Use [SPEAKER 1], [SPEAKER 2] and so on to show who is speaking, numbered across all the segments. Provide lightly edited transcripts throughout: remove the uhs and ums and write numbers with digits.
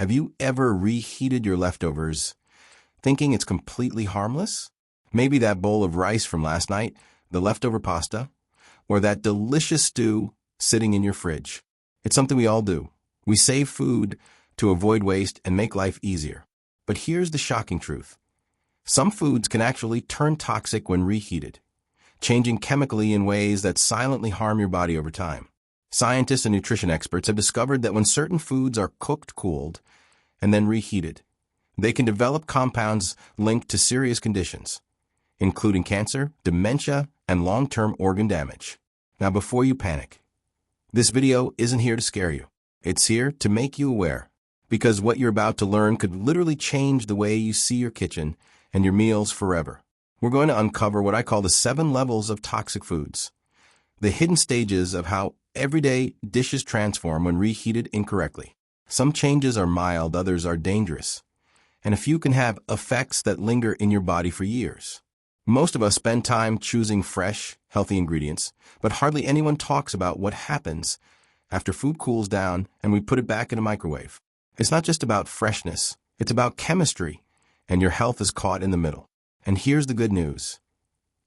[SPEAKER 1] Have you ever reheated your leftovers, thinking it's completely harmless? Maybe that bowl of rice from last night, the leftover pasta, or that delicious stew sitting in your fridge. It's something we all do. We save food to avoid waste and make life easier. But here's the shocking truth. Some foods can actually turn toxic when reheated, changing chemically in ways that silently harm your body over time. Scientists and nutrition experts have discovered that when certain foods are cooked, cooled, and then reheated, they can develop compounds linked to serious conditions, including cancer, dementia, and long-term organ damage. Now, before you panic, this video isn't here to scare you. It's here to make you aware, because what you're about to learn could literally change the way you see your kitchen and your meals forever. We're going to uncover what I call the 7 levels of toxic foods, the hidden stages of how everyday dishes transform when reheated incorrectly. Some changes are mild, others are dangerous, and a few can have effects that linger in your body for years. Most of us spend time choosing fresh, healthy ingredients, but hardly anyone talks about what happens after food cools down and we put it back in a microwave. It's not just about freshness, it's about chemistry, and your health is caught in the middle. And here's the good news.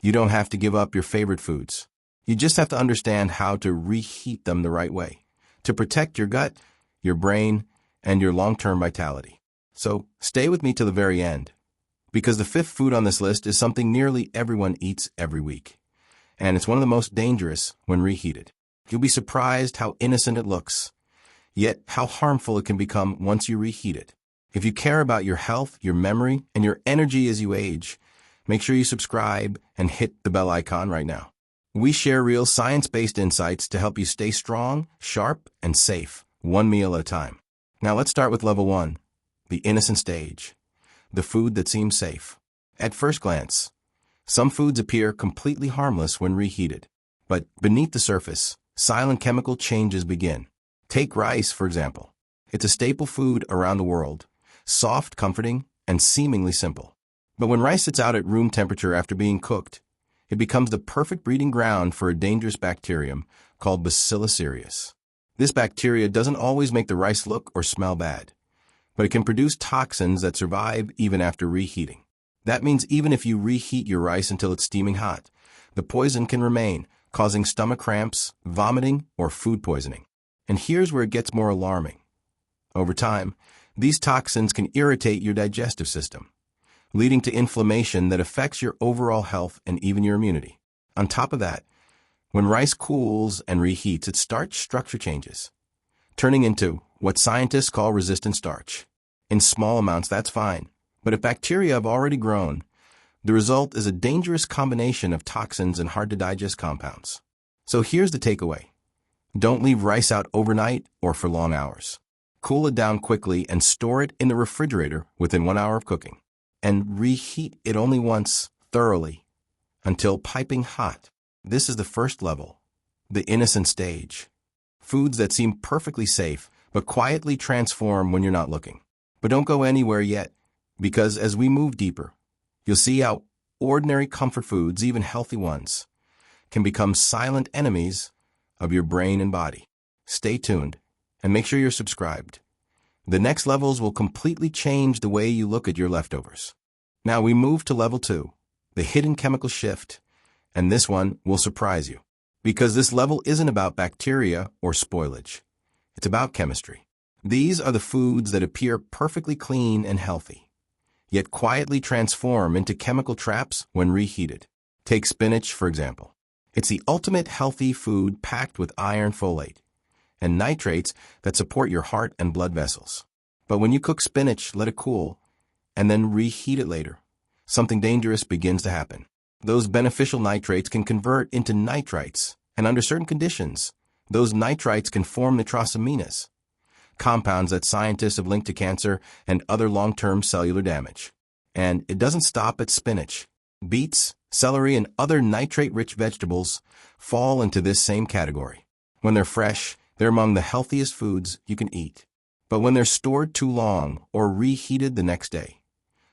[SPEAKER 1] You don't have to give up your favorite foods. You just have to understand how to reheat them the right way to protect your gut, your brain, and your long-term vitality. So stay with me till the very end, because the 5th food on this list is something nearly everyone eats every week, and it's one of the most dangerous when reheated. You'll be surprised how innocent it looks, yet how harmful it can become once you reheat it. If you care about your health, your memory, and your energy as you age, make sure you subscribe and hit the bell icon right now. We share real science-based insights to help you stay strong, sharp, and safe, one meal at a time. Now let's start with level 1, the innocent stage, the food that seems safe. At first glance, some foods appear completely harmless when reheated, but beneath the surface, silent chemical changes begin. Take rice, for example. It's a staple food around the world, soft, comforting, and seemingly simple. But when rice sits out at room temperature after being cooked, it becomes the perfect breeding ground for a dangerous bacterium called Bacillus cereus. This bacteria doesn't always make the rice look or smell bad, but it can produce toxins that survive even after reheating. That means even if you reheat your rice until it's steaming hot, the poison can remain, causing stomach cramps, vomiting, or food poisoning. And here's where it gets more alarming. Over time, these toxins can irritate your digestive system, leading to inflammation that affects your overall health and even your immunity. On top of that, when rice cools and reheats, its starch structure changes, turning into what scientists call resistant starch. In small amounts, that's fine, but if bacteria have already grown, the result is a dangerous combination of toxins and hard-to-digest compounds. So here's the takeaway. Don't leave rice out overnight or for long hours. Cool it down quickly and store it in the refrigerator within 1 hour of cooking. And reheat it only once, thoroughly, until piping hot. This is the first level, the innocent stage. Foods that seem perfectly safe, but quietly transform when you're not looking. But don't go anywhere yet, because as we move deeper, you'll see how ordinary comfort foods, even healthy ones, can become silent enemies of your brain and body. Stay tuned, and make sure you're subscribed. The next levels will completely change the way you look at your leftovers. Now we move to level 2, the hidden chemical shift, and this one will surprise you, because this level isn't about bacteria or spoilage. It's about chemistry. These are the foods that appear perfectly clean and healthy, yet quietly transform into chemical traps when reheated. Take spinach, for example. It's the ultimate healthy food packed with iron, folate, and nitrates that support your heart and blood vessels. But when you cook spinach, let it cool, and then reheat it later, something dangerous begins to happen. Those beneficial nitrates can convert into nitrites, and under certain conditions, those nitrites can form nitrosamines, compounds that scientists have linked to cancer and other long-term cellular damage. And it doesn't stop at spinach. Beets, celery, and other nitrate-rich vegetables fall into this same category. When they're fresh, they're among the healthiest foods you can eat. But when they're stored too long or reheated the next day,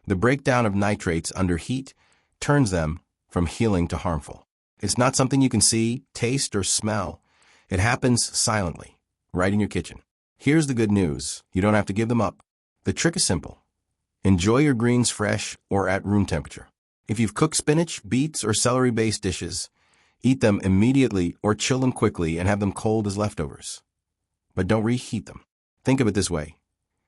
[SPEAKER 1] the breakdown of nitrates under heat turns them from healing to harmful. It's not something you can see, taste, or smell. It happens silently, right in your kitchen. Here's the good news. You don't have to give them up. The trick is simple. Enjoy your greens fresh or at room temperature. If you've cooked spinach, beets, or celery-based dishes, eat them immediately or chill them quickly and have them cold as leftovers. But don't reheat them. Think of it this way.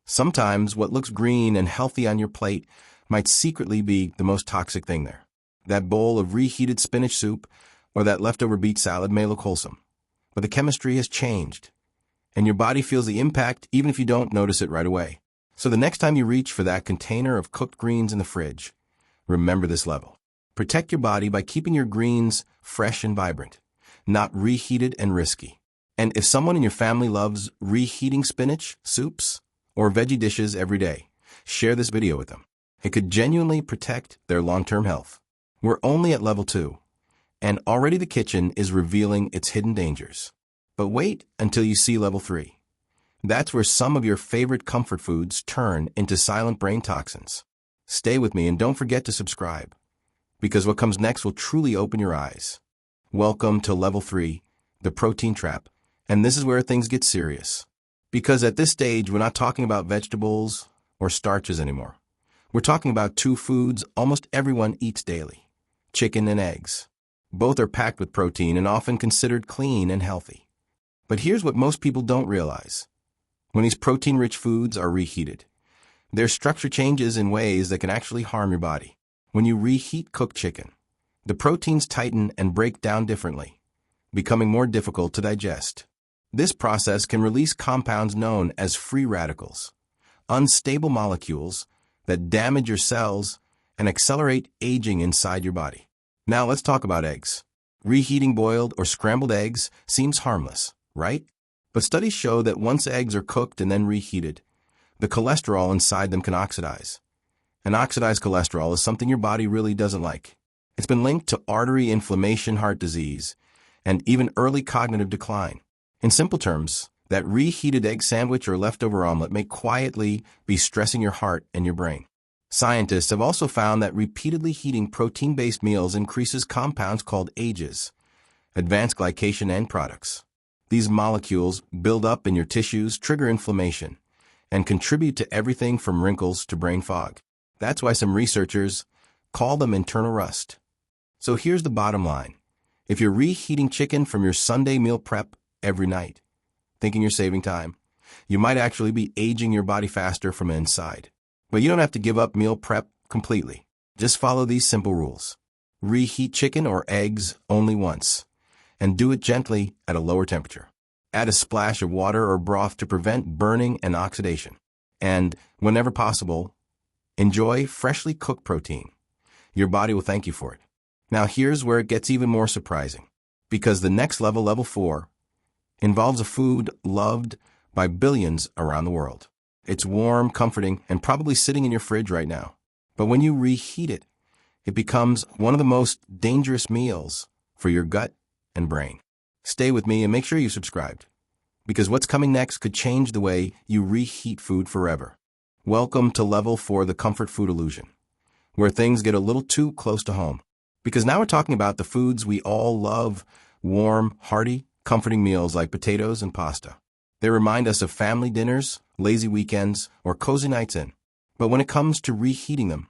[SPEAKER 1] Sometimes what looks green and healthy on your plate might secretly be the most toxic thing there. That bowl of reheated spinach soup or that leftover beet salad may look wholesome, but the chemistry has changed, and your body feels the impact even if you don't notice it right away. So the next time you reach for that container of cooked greens in the fridge, remember this level. Protect your body by keeping your greens fresh and vibrant, not reheated and risky. And if someone in your family loves reheating spinach, soups, or veggie dishes every day, share this video with them. It could genuinely protect their long-term health. We're only at level 2, and already the kitchen is revealing its hidden dangers. But wait until you see level 3. That's where some of your favorite comfort foods turn into silent brain toxins. Stay with me and don't forget to subscribe, because what comes next will truly open your eyes. Welcome to level 3, the protein trap, and this is where things get serious. Because at this stage, we're not talking about vegetables or starches anymore. We're talking about 2 foods almost everyone eats daily: chicken and eggs. Both are packed with protein and often considered clean and healthy. But here's what most people don't realize. When these protein-rich foods are reheated, their structure changes in ways that can actually harm your body. When you reheat cooked chicken, the proteins tighten and break down differently, becoming more difficult to digest. This process can release compounds known as free radicals, unstable molecules that damage your cells and accelerate aging inside your body. Now let's talk about eggs. Reheating boiled or scrambled eggs seems harmless, right? But studies show that once eggs are cooked and then reheated, the cholesterol inside them can oxidize. And oxidized cholesterol is something your body really doesn't like. It's been linked to artery inflammation, heart disease, and even early cognitive decline. In simple terms, that reheated egg sandwich or leftover omelet may quietly be stressing your heart and your brain. Scientists have also found that repeatedly heating protein-based meals increases compounds called AGEs, advanced glycation end products. These molecules build up in your tissues, trigger inflammation, and contribute to everything from wrinkles to brain fog. That's why some researchers call them internal rust. So here's the bottom line. If you're reheating chicken from your Sunday meal prep every night, thinking you're saving time, you might actually be aging your body faster from inside. But you don't have to give up meal prep completely. Just follow these simple rules. Reheat chicken or eggs only once, and do it gently at a lower temperature. Add a splash of water or broth to prevent burning and oxidation. And, whenever possible, enjoy freshly cooked protein. Your body will thank you for it. Now here's where it gets even more surprising, because the next level, level 4, involves a food loved by billions around the world. It's warm, comforting, and probably sitting in your fridge right now. But when you reheat it, it becomes one of the most dangerous meals for your gut and brain. Stay with me and make sure you subscribed, because what's coming next could change the way you reheat food forever. Welcome to level 4, the comfort food illusion, where things get a little too close to home. Because now we're talking about the foods we all love, warm, hearty, comforting meals like potatoes and pasta. They remind us of family dinners, lazy weekends, or cozy nights in. But when it comes to reheating them,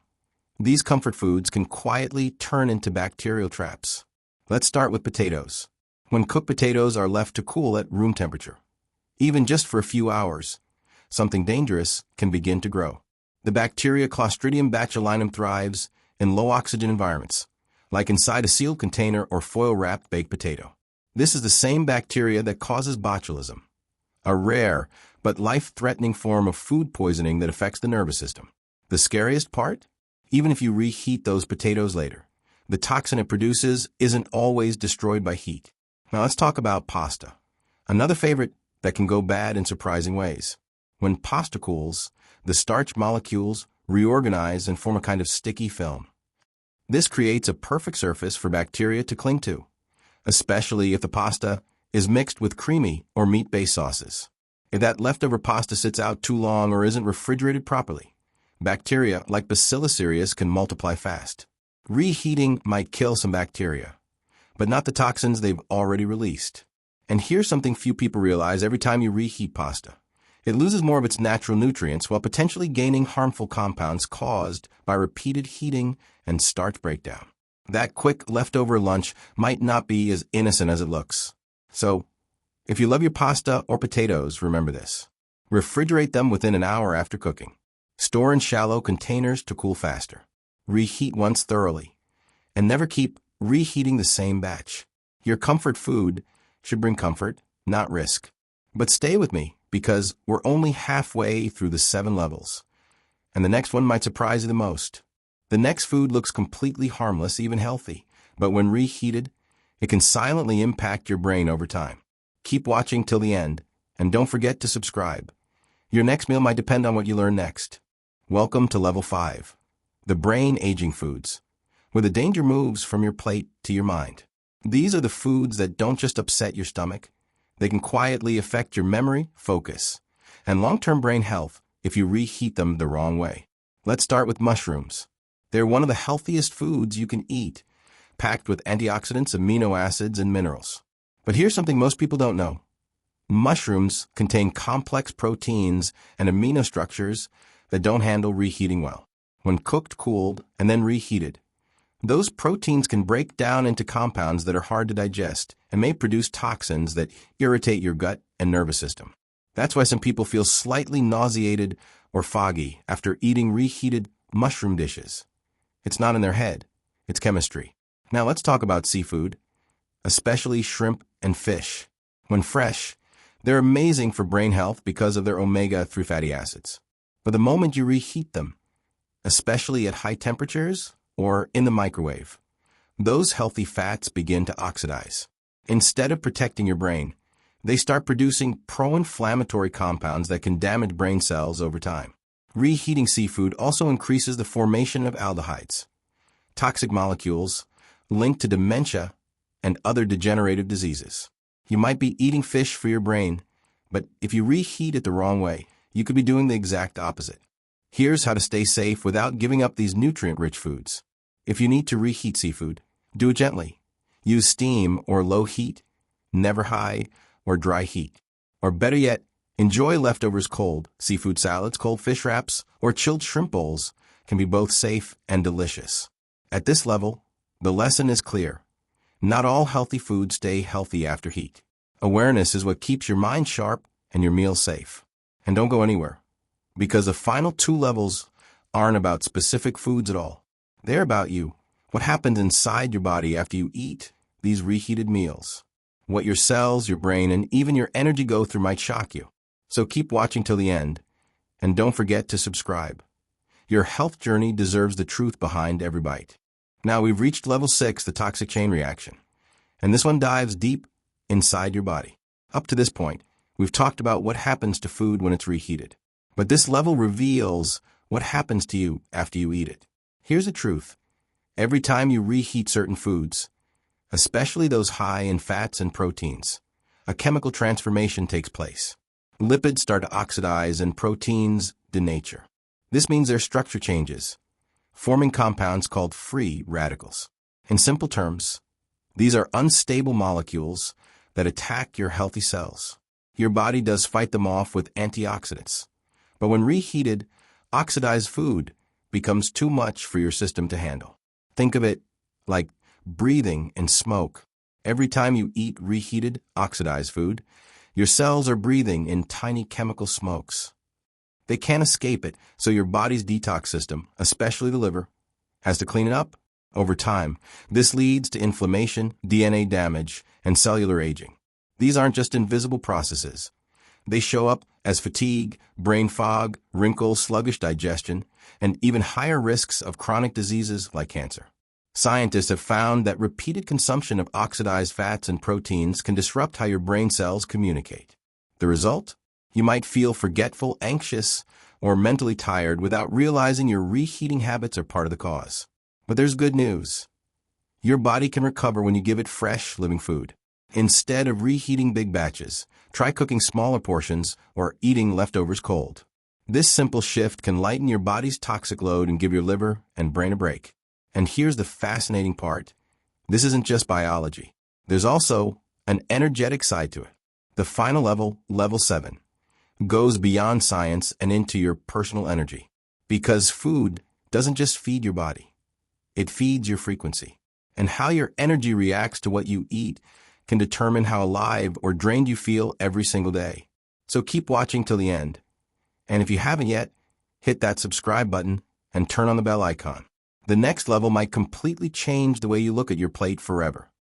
[SPEAKER 1] these comfort foods can quietly turn into bacterial traps. Let's start with potatoes. When cooked potatoes are left to cool at room temperature, even just for a few hours, something dangerous can begin to grow. The bacteria Clostridium botulinum thrives in low-oxygen environments, like inside a sealed container or foil-wrapped baked potato. This is the same bacteria that causes botulism, a rare but life-threatening form of food poisoning that affects the nervous system. The scariest part? Even if you reheat those potatoes later, the toxin it produces isn't always destroyed by heat. Now let's talk about pasta, another favorite that can go bad in surprising ways. When pasta cools, the starch molecules reorganize and form a kind of sticky film. This creates a perfect surface for bacteria to cling to, especially if the pasta is mixed with creamy or meat-based sauces. If that leftover pasta sits out too long or isn't refrigerated properly, bacteria like Bacillus cereus can multiply fast. Reheating might kill some bacteria, but not the toxins they've already released. And here's something few people realize: every time you reheat pasta, It loses more of its natural nutrients while potentially gaining harmful compounds caused by repeated heating and starch breakdown. That quick leftover lunch might not be as innocent as it looks. So, if you love your pasta or potatoes, remember this. Refrigerate them within an hour after cooking. Store in shallow containers to cool faster. Reheat once thoroughly. And never keep reheating the same batch. Your comfort food should bring comfort, not risk. But stay with me, because we're only halfway through the 7 levels. And the next one might surprise you the most. The next food looks completely harmless, even healthy. But when reheated, it can silently impact your brain over time. Keep watching till the end, and don't forget to subscribe. Your next meal might depend on what you learn next. Welcome to Level 5, the brain-aging foods, where the danger moves from your plate to your mind. These are the foods that don't just upset your stomach. They can quietly affect your memory, focus, and long-term brain health if you reheat them the wrong way. Let's start with mushrooms. They're one of the healthiest foods you can eat, packed with antioxidants, amino acids, and minerals. But here's something most people don't know. Mushrooms contain complex proteins and amino structures that don't handle reheating well. When cooked, cooled, and then reheated, those proteins can break down into compounds that are hard to digest and may produce toxins that irritate your gut and nervous system. That's why some people feel slightly nauseated or foggy after eating reheated mushroom dishes. It's not in their head, it's chemistry. Now let's talk about seafood, especially shrimp and fish. When fresh, they're amazing for brain health because of their omega-3 fatty acids. But the moment you reheat them, especially at high temperatures or in the microwave, those healthy fats begin to oxidize. Instead of protecting your brain, they start producing pro-inflammatory compounds that can damage brain cells over time. Reheating seafood also increases the formation of aldehydes, toxic molecules linked to dementia and other degenerative diseases. You might be eating fish for your brain, but if you reheat it the wrong way, you could be doing the exact opposite. Here's how to stay safe without giving up these nutrient-rich foods. If you need to reheat seafood, do it gently. Use steam or low heat, never high or dry heat. Or better yet, enjoy leftovers cold. Seafood salads, cold fish wraps, or chilled shrimp bowls can be both safe and delicious. At this level, the lesson is clear. Not all healthy foods stay healthy after heat. Awareness is what keeps your mind sharp and your meals safe. And don't go anywhere, because the final 2 levels aren't about specific foods at all. They're about you. What happens inside your body after you eat these reheated meals. What your cells, your brain, and even your energy go through might shock you. So keep watching till the end, and don't forget to subscribe. Your health journey deserves the truth behind every bite. Now we've reached level 6, the toxic chain reaction. And this one dives deep inside your body. Up to this point, we've talked about what happens to food when it's reheated. But this level reveals what happens to you after you eat it. Here's the truth. Every time you reheat certain foods, especially those high in fats and proteins, a chemical transformation takes place. Lipids start to oxidize and proteins denature. This means their structure changes, forming compounds called free radicals. In simple terms, these are unstable molecules that attack your healthy cells. Your body does fight them off with antioxidants. But when reheated, oxidized food becomes too much for your system to handle. Think of it like breathing in smoke. Every time you eat reheated, oxidized food, your cells are breathing in tiny chemical smokes. They can't escape it, so your body's detox system, especially the liver, has to clean it up. Over time, this leads to inflammation, DNA damage, and cellular aging. These aren't just invisible processes. They show up as fatigue, brain fog, wrinkles, sluggish digestion, and even higher risks of chronic diseases like cancer. Scientists have found that repeated consumption of oxidized fats and proteins can disrupt how your brain cells communicate. The result? You might feel forgetful, anxious, or mentally tired without realizing your reheating habits are part of the cause. But there's good news. Your body can recover when you give it fresh, living food. Instead of reheating big batches, try cooking smaller portions or eating leftovers cold. This simple shift can lighten your body's toxic load and give your liver and brain a break. And here's the fascinating part. This isn't just biology. There's also an energetic side to it. The final level, level 7, goes beyond science and into your personal energy. Because food doesn't just feed your body, it feeds your frequency. And how your energy reacts to what you eat can determine how alive or drained you feel every single day. So keep watching till the end. And if you haven't yet, hit that subscribe button and turn on the bell icon. The next level might completely change the way you look at your plate forever.